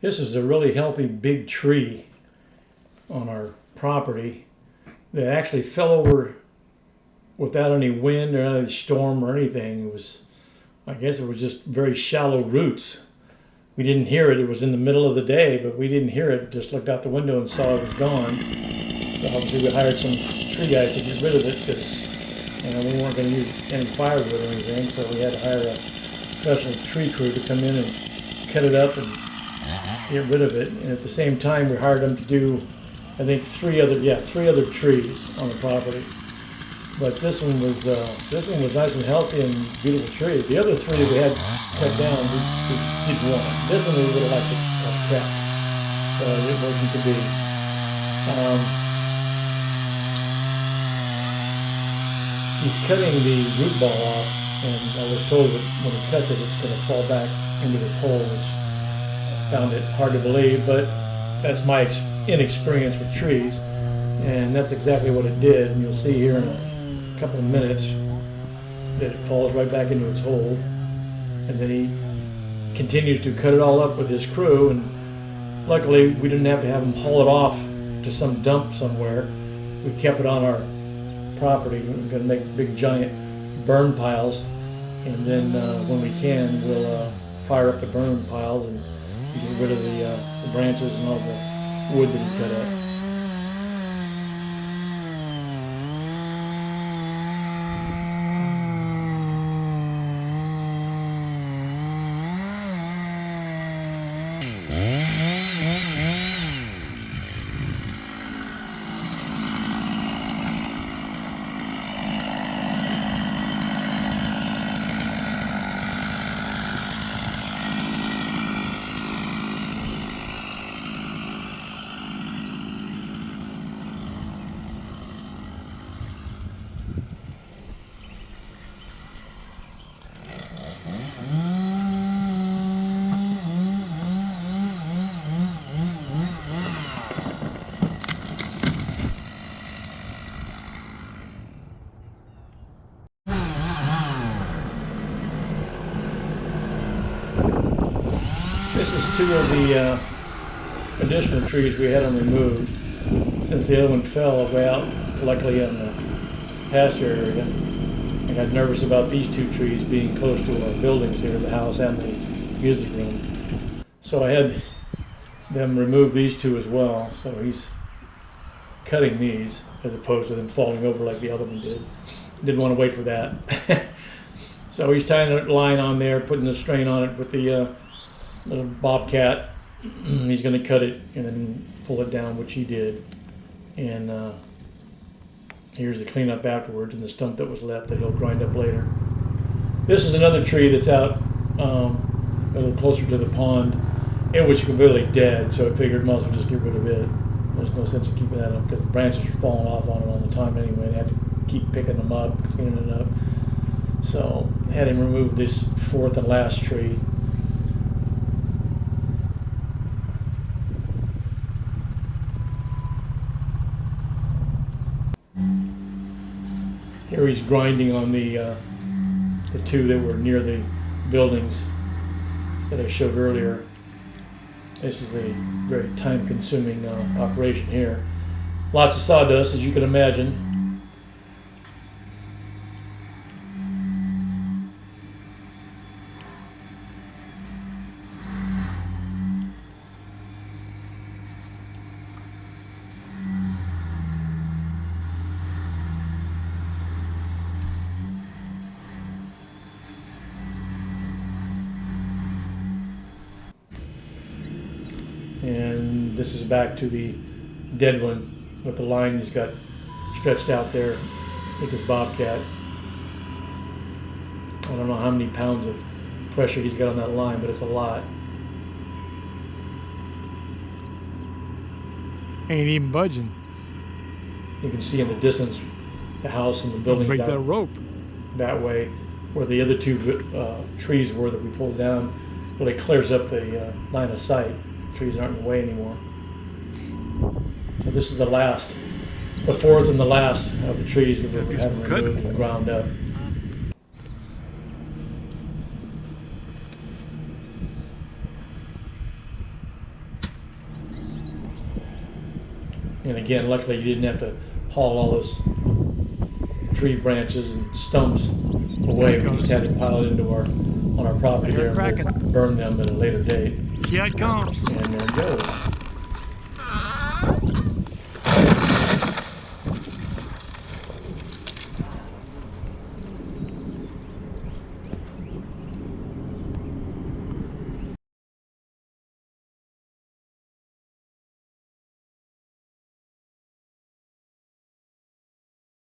This is a really healthy big tree on our property that actually fell over without any wind or any storm or anything. It was, I guess it was just very shallow roots. We didn't hear it. It was in the middle of the day, but we didn't hear it. Just looked out the window and saw it was gone. So obviously we hired some tree guys to get rid of it because we weren't going to use any firewood or anything. So we had to hire a professional tree crew to come in and cut it up and get rid of it. And at the same time, we hired them to do, I think, three other trees on the property. But this one was nice and healthy and beautiful tree. The other three we had cut down, we didn't want. This one we would have liked to have kept, but it wasn't to be. He's cutting the root ball off, and I was told that when he cuts it, it's going to fall back into its hole, which I found it hard to believe, but that's my inexperience with trees, and that's exactly what it did. And you'll see here in a couple of minutes that it falls right back into its hole, and then he continues to cut it all up with his crew, and luckily we didn't have to have him haul it off to some dump somewhere. We kept it on our property. We're going to make big giant burn piles, and then when we can, we'll fire up the burn piles and get rid of the branches and all the wood that he cut up. This is two of the additional trees we had them removed since the other one fell way out, luckily in the pasture area. I got nervous about these two trees being close to our buildings here, the house and the music room. So I had them remove these two as well. So he's cutting these as opposed to them falling over like the other one did. Didn't want to wait for that. So he's tying a line on there, putting the strain on it with the little bobcat. He's going to cut it and then pull it down, which he did. And here's the cleanup afterwards and the stump that was left that he'll grind up later. This is another tree that's out a little closer to the pond. It was completely dead, so I figured might as well just get rid of it. There's no sense in keeping that up because the branches are falling off on it all the time anyway. I had to keep picking them up, cleaning it up. So I had him remove this fourth and last tree. Here he's grinding on the two that were near the buildings that I showed earlier. This is a very time-consuming operation here. Lots of sawdust, as you can imagine. And this is back to the dead one with the line he's got stretched out there with his bobcat. I don't know how many pounds of pressure he's got on that line, but it's a lot. Ain't even budging. You can see in the distance the house and the buildings Break out that rope. that way, where the other two trees were that we pulled down. Well, it clears up the line of sight. Trees aren't in the way anymore. So this is the fourth and the last of the trees that we haven't removed and ground up. And again, luckily you didn't have to haul all this tree branches and stumps away. We just had it piled into on our property there, and we'll burn them at a later date. Yeah, it comes. And there it goes.